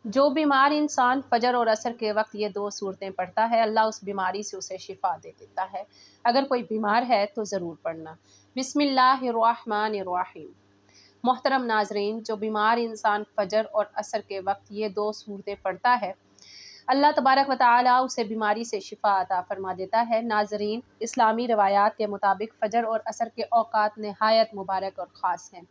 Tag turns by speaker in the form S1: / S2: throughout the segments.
S1: جو بیمار انسان فجر اور عصر کے وقت یہ دو صورتیں پڑھتا ہے، اللہ اس بیماری سے اسے شفا دے دیتا ہے۔ اگر کوئی بیمار ہے تو ضرور پڑھنا۔ بسم اللہ الرحمن الرحیم۔ محترم ناظرین، جو بیمار انسان فجر اور عصر کے وقت یہ دو صورتیں پڑھتا ہے، اللہ تبارک و تعالیٰ اسے بیماری سے شفا عطا فرما دیتا ہے۔ ناظرین، اسلامی روایات کے مطابق فجر اور عصر کے اوقات نہایت مبارک اور خاص ہیں۔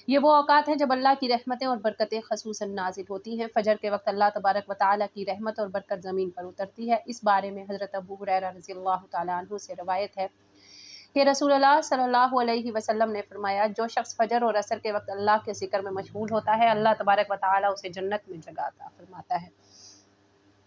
S1: یہ وہ اوقات ہیں جب اللہ کی رحمتیں اور برکتیں خصوصاً نازل ہوتی ہیں۔ فجر کے وقت اللہ تبارک و تعالیٰ کی رحمت اور برکت زمین پر اترتی ہے۔ اس بارے میں حضرت ابو ہریرہ رضی اللہ تعالیٰ عنہ سے روایت ہے کہ رسول اللہ صلی اللہ علیہ وسلم نے فرمایا، جو شخص فجر اور عصر کے وقت اللہ کے ذکر میں مشغول ہوتا ہے، اللہ تبارک و تعالیٰ اسے جنت میں جگہ عطا فرماتا ہے۔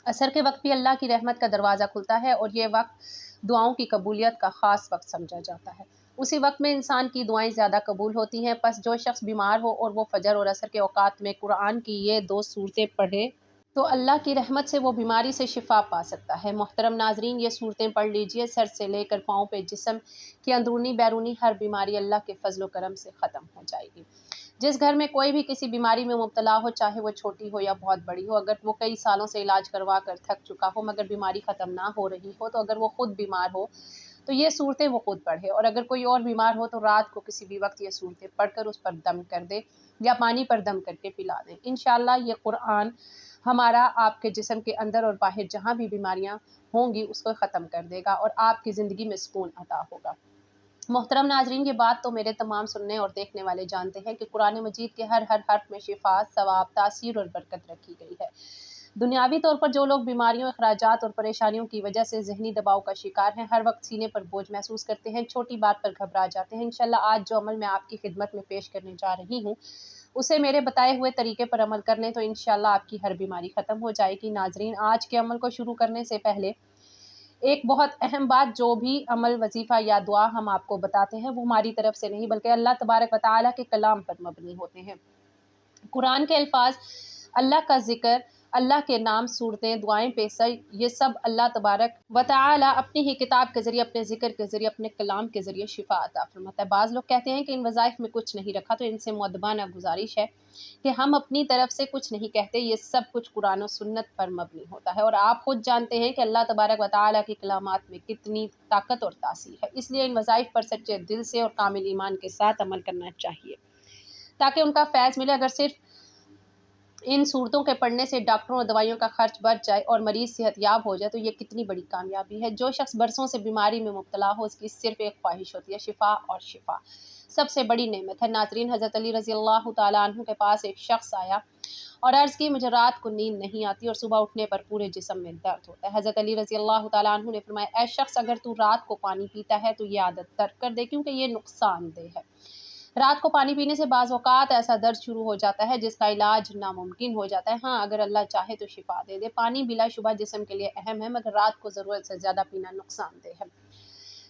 S1: عصر کے وقت بھی اللہ کی رحمت کا دروازہ کھلتا ہے اور یہ وقت دعاؤں کی قبولیت کا خاص وقت سمجھا جاتا ہے۔ اسی وقت میں انسان کی دعائیں زیادہ قبول ہوتی ہیں۔ پس جو شخص بیمار ہو اور وہ فجر اور عصر کے اوقات میں قرآن کی یہ دو صورتیں پڑھے تو اللہ کی رحمت سے وہ بیماری سے شفا پا سکتا ہے۔ محترم ناظرین، یہ صورتیں پڑھ لیجئے، سر سے لے کر پاؤں پہ جسم کی اندرونی بیرونی ہر بیماری اللہ کے فضل و کرم سے ختم ہو جائے گی۔ جس گھر میں کوئی بھی کسی بیماری میں مبتلا ہو، چاہے وہ چھوٹی ہو یا بہت بڑی ہو، اگر وہ کئی سالوں سے علاج کروا کر تھک چکا ہو مگر بیماری ختم نہ ہو رہی ہو، تو اگر وہ خود بیمار ہو تو یہ صورتیں وہ خود پڑھے، اور اگر کوئی اور بیمار ہو تو رات کو کسی بھی وقت یہ صورتیں پڑھ کر اس پر دم کر دے یا پانی پر دم کر کے پلا دیں۔ انشاءاللہ یہ قرآن ہمارا آپ کے جسم کے اندر اور باہر جہاں بھی بیماریاں ہوں گی اس کو ختم کر دے گا اور آپ کی زندگی میں سکون عطا ہوگا۔ محترم ناظرین، یہ بات تو میرے تمام سننے اور دیکھنے والے جانتے ہیں کہ قرآن مجید کے ہر حرف میں شفا، ثواب، تاثیر اور برکت رکھی گئی ہے۔ دنیاوی طور پر جو لوگ بیماریوں، اخراجات اور پریشانیوں کی وجہ سے ذہنی دباؤ کا شکار ہیں، ہر وقت سینے پر بوجھ محسوس کرتے ہیں، چھوٹی بات پر گھبرا جاتے ہیں، انشاءاللہ آج جو عمل میں آپ کی خدمت میں پیش کرنے جا رہی ہوں اسے میرے بتائے ہوئے طریقے پر عمل کر لیں تو انشاءاللہ آپ کی ہر بیماری ختم ہو جائے گی۔ ناظرین، آج کے عمل کو شروع کرنے سے پہلے ایک بہت اہم بات، جو بھی عمل، وظیفہ یا دعا ہم آپ کو بتاتے ہیں وہ ہماری طرف سے نہیں بلکہ اللہ تبارک و تعالیٰ کے کلام پر مبنی ہوتے ہیں۔ قرآن کے الفاظ، اللہ کا ذکر، اللہ کے نام، صورتیں، دعائیں، پیسہ، یہ سب اللہ تبارک و تعالیٰ اپنی ہی کتاب کے ذریعے، اپنے ذکر کے ذریعے، اپنے کلام کے ذریعے شفا عطا فرماتا ہے۔ بعض لوگ کہتے ہیں کہ ان وظائف میں کچھ نہیں رکھا، تو ان سے مؤدبانہ گزارش ہے کہ ہم اپنی طرف سے کچھ نہیں کہتے، یہ سب کچھ قرآن و سنت پر مبنی ہوتا ہے، اور آپ خود جانتے ہیں کہ اللہ تبارک و تعالیٰ کے کلامات میں کتنی طاقت اور تاثیر ہے۔ اس لیے ان وظائف پر سچے دل سے اور کامل ایمان کے ساتھ عمل کرنا چاہیے تاکہ ان کا فیض ملے۔ اگر صرف ان صورتوں کے پڑھنے سے ڈاکٹروں اور دوائیوں کا خرچ بچ جائے اور مریض صحت یاب ہو جائے تو یہ کتنی بڑی کامیابی ہے۔ جو شخص برسوں سے بیماری میں مبتلا ہو، اس کی صرف ایک خواہش ہوتی ہے، شفا، اور شفا سب سے بڑی نعمت ہے۔ ناظرین، حضرت علی رضی اللہ تعالیٰ عنہ کے پاس ایک شخص آیا اور عرض کی، مجھے رات کو نیند نہیں آتی اور صبح اٹھنے پر پورے جسم میں درد ہوتا ہے۔ حضرت علی رضی اللہ تعالیٰ عنہ نے فرمایا، اے شخص، اگر تو رات کو پانی پیتا ہے تو یہ عادت ترک کر دے، کیونکہ یہ نقصان دہ ہے۔ رات کو پانی پینے سے بعض اوقات ایسا درد شروع ہو جاتا ہے جس کا علاج ناممکن ہو جاتا ہے۔ ہاں، اگر اللہ چاہے تو شفا دے دے۔ پانی بلا شبہ جسم کے لیے اہم ہے، مگر رات کو ضرورت سے زیادہ پینا نقصان دہ ہے۔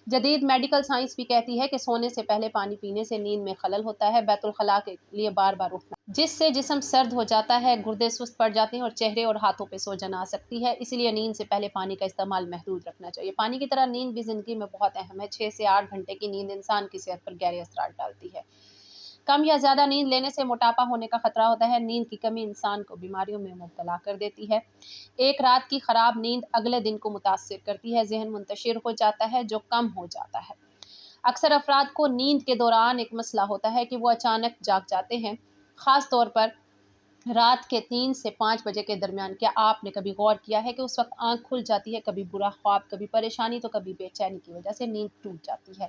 S1: جدید میڈیکل سائنس بھی کہتی ہے کہ سونے سے پہلے پانی پینے سے نیند میں خلل ہوتا ہے، بیت الخلاء کے لیے بار بار اٹھنا، جس سے جسم سرد ہو جاتا ہے، گردے سست پڑ جاتے ہیں اور چہرے اور ہاتھوں پہ سوجن آ سکتی ہے۔ اسی لیے نیند سے پہلے پانی کا استعمال محدود رکھنا چاہیے۔ پانی کی طرح نیند بھی زندگی میں بہت اہم ہے۔ 6 سے 8 گھنٹے کی نیند انسان کی صحت پر گہرے اثرات ڈالتی ہے۔ کم یا زیادہ نیند لینے سے موٹاپا ہونے کا خطرہ ہوتا ہے۔ نیند کی کمی انسان کو بیماریوں میں مبتلا کر دیتی ہے۔ ایک رات کی خراب نیند اگلے دن کو متاثر کرتی ہے، ذہن منتشر ہو جاتا ہے جو کم ہو جاتا ہے۔ اکثر افراد کو نیند کے دوران ایک مسئلہ ہوتا ہے کہ وہ اچانک جاگ جاتے ہیں، خاص طور پر رات کے 3 سے 5 بجے کے درمیان۔ کیا آپ نے کبھی غور کیا ہے کہ اس وقت آنکھ کھل جاتی ہے، کبھی برا خواب، کبھی پریشانی تو کبھی بے چینی کی وجہ سے نیند ٹوٹ جاتی ہے۔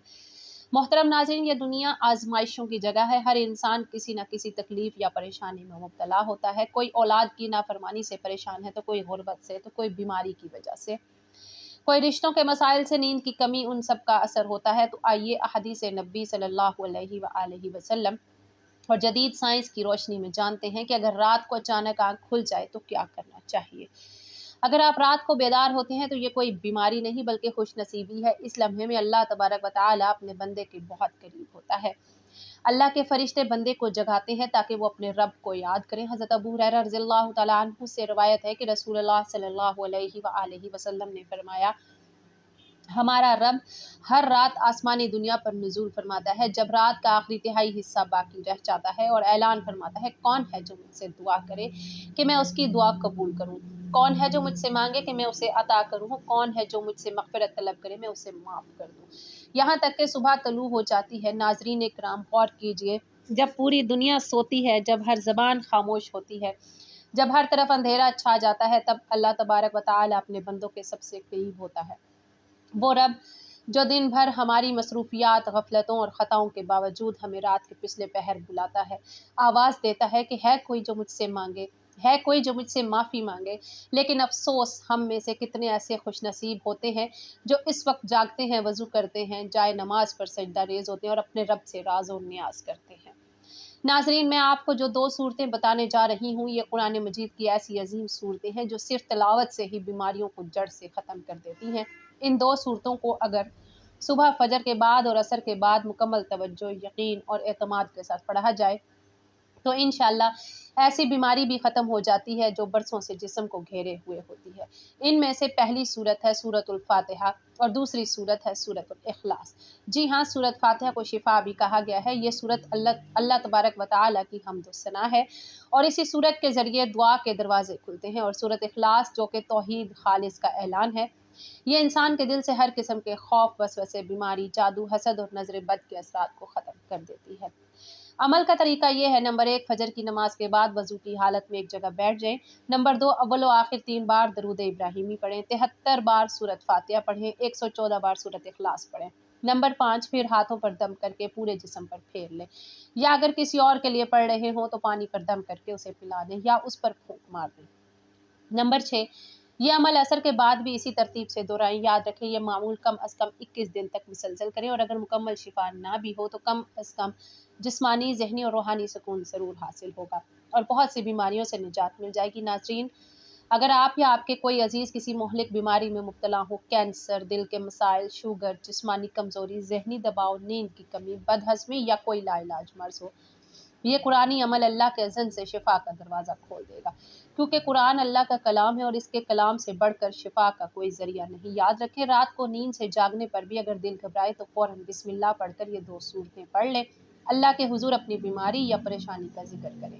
S1: محترم ناظرین، یہ دنیا آزمائشوں کی جگہ ہے۔ ہر انسان کسی نہ کسی تکلیف یا پریشانی میں مبتلا ہوتا ہے۔ کوئی اولاد کی نافرمانی سے پریشان ہے تو کوئی غربت سے، تو کوئی بیماری کی وجہ سے، کوئی رشتوں کے مسائل سے۔ نیند کی کمی ان سب کا اثر ہوتا ہے۔ تو آئیے احادیث نبی صلی اللہ علیہ وآلہ وسلم اور جدید سائنس کی روشنی میں جانتے ہیں کہ اگر رات کو اچانک آنکھ کھل جائے تو کیا کرنا چاہیے۔ اگر آپ رات کو بیدار ہوتے ہیں تو یہ کوئی بیماری نہیں بلکہ خوش نصیبی ہے۔ اس لمحے میں اللہ تبارک و تعالیٰ اپنے بندے کے بہت قریب ہوتا ہے۔ اللہ کے فرشتے بندے کو جگاتے ہیں تاکہ وہ اپنے رب کو یاد کریں۔ حضرت ابو ہریرہ رضی اللہ تعالیٰ عنہ سے روایت ہے کہ رسول اللہ صلی اللہ علیہ وآلہ وسلم نے فرمایا، ہمارا رب ہر رات آسمانی دنیا پر نزول فرماتا ہے جب رات کا آخری تہائی حصہ باقی رہ جاتا ہے، اور اعلان فرماتا ہے کون ہے جو مجھ سے دعا کرے کہ میں اس کی دعا قبول کروں، کون ہے جو مجھ سے مانگے کہ میں اسے عطا کروں، کون ہے جو مجھ سے مغفرت طلب کرے میں اسے معاف کر دوں، یہاں تک کہ صبح طلوع ہو جاتی ہے۔ ناظرین اکرام، غور کیجئے، جب پوری دنیا سوتی ہے، جب ہر زبان خاموش ہوتی ہے، جب ہر طرف اندھیرا چھا جاتا ہے، تب اللہ تبارک و تعالی اپنے بندوں کے سب سے قریب ہوتا ہے۔ وہ رب جو دن بھر ہماری مصروفیات، غفلتوں اور خطاؤں کے باوجود ہمیں رات کے پچھلے پہر بلاتا ہے، آواز دیتا ہے کہ ہے کوئی جو مجھ سے مانگے، ہے کوئی جو مجھ سے معافی مانگے۔ لیکن افسوس، ہم میں سے کتنے ایسے خوش نصیب ہوتے ہیں جو اس وقت جاگتے ہیں، وضو کرتے ہیں، جائے نماز پر سجدہ ریز ہوتے ہیں اور اپنے رب سے راز و نیاز کرتے ہیں۔ ناظرین، میں آپ کو جو دو صورتیں بتانے جا رہی ہوں، یہ قرآن مجید کی ایسی عظیم صورتیں ہیں جو صرف تلاوت سے ہی بیماریوں کو جڑ سے ختم کر دیتی ہیں۔ ان دو صورتوں کو اگر صبح فجر کے بعد اور عصر کے بعد مکمل توجہ، یقین اور اعتماد کے ساتھ پڑھا جائے تو انشاءاللہ ایسی بیماری بھی ختم ہو جاتی ہے جو برسوں سے جسم کو گھیرے ہوئے ہوتی ہے۔ ان میں سے پہلی صورت ہے سورۃ الفاتحہ اور دوسری صورت ہے سورۃ الاخلاص۔ جی ہاں، سورۃ فاتحہ کو شفا بھی کہا گیا ہے۔ یہ سورت اللہ تبارک و تعالی کی حمد و ثنا ہے اور اسی سورت کے ذریعے دعا کے دروازے کھلتے ہیں، اور سورۃ اخلاص جو کہ توحید خالص کا اعلان ہے، یہ انسان کے دل سے ہر قسم کے خوف، وسوسے، بیماری، جادو، حسد اور نظر بد کے اثرات کو ختم کر دیتی ہے۔ عمل کا طریقہ یہ ہے: نمبر 1، فجر کی نماز کے بعد وضو کی حالت میں ایک جگہ بیٹھ جائیں۔ نمبر 2، اول و آخر 3 بار درود ابراہیمی پڑھیں، 73 بار سورۃ فاتحہ پڑھیں، 114 بار سورۃ اخلاص پڑھیں۔ نمبر 5، پھر ہاتھوں پر دم کر کے پورے جسم پر پھیر لیں، یا اگر کسی اور کے لیے پڑھ رہے ہوں تو پانی پر دم کر کے اسے پلا دیں یا اس پر پھونک مار دیں۔ نمبر 6، یہ عمل اثر کے بعد بھی اسی ترتیب سے دہرائیں۔ یاد رکھیں یہ معمول کم از کم 21 دن تک مسلسل کریں، اور اگر مکمل شفا نہ بھی ہو تو کم از کم جسمانی، ذہنی اور روحانی سکون ضرور حاصل ہوگا اور بہت سی بیماریوں سے نجات مل جائے گی۔ ناظرین، اگر آپ یا آپ کے کوئی عزیز کسی مہلک بیماری میں مبتلا ہو، کینسر، دل کے مسائل، شوگر، جسمانی کمزوری، ذہنی دباؤ، نیند کی کمی، بد ہضمی یا کوئی لا علاج مرض ہو، یہ قرآنی عمل اللہ کے اذن سے شفا کا دروازہ کھول دے گا، کیونکہ قرآن اللہ کا کلام ہے اور اس کے کلام سے بڑھ کر شفا کا کوئی ذریعہ نہیں۔ یاد رکھیں، رات کو نیند سے جاگنے پر بھی اگر دل گھبرائے تو فوراً بسم اللہ پڑھ کر یہ 2 صورتیں پڑھ لیں، اللہ کے حضور اپنی بیماری یا پریشانی کا ذکر کریں،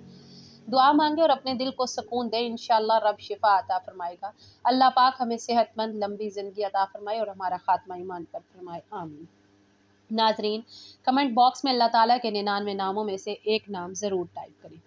S1: دعا مانگے اور اپنے دل کو سکون دیں، انشاءاللہ رب شفا عطا فرمائے گا۔ اللہ پاک ہمیں صحت مند لمبی زندگی عطا فرمائے اور ہمارا خاتمہ ایمان پر فرمائے، آمین۔ ناظرین، کمنٹ باکس میں اللہ تعالیٰ کے 99 ناموں میں سے ایک نام ضرور ٹائپ کریں۔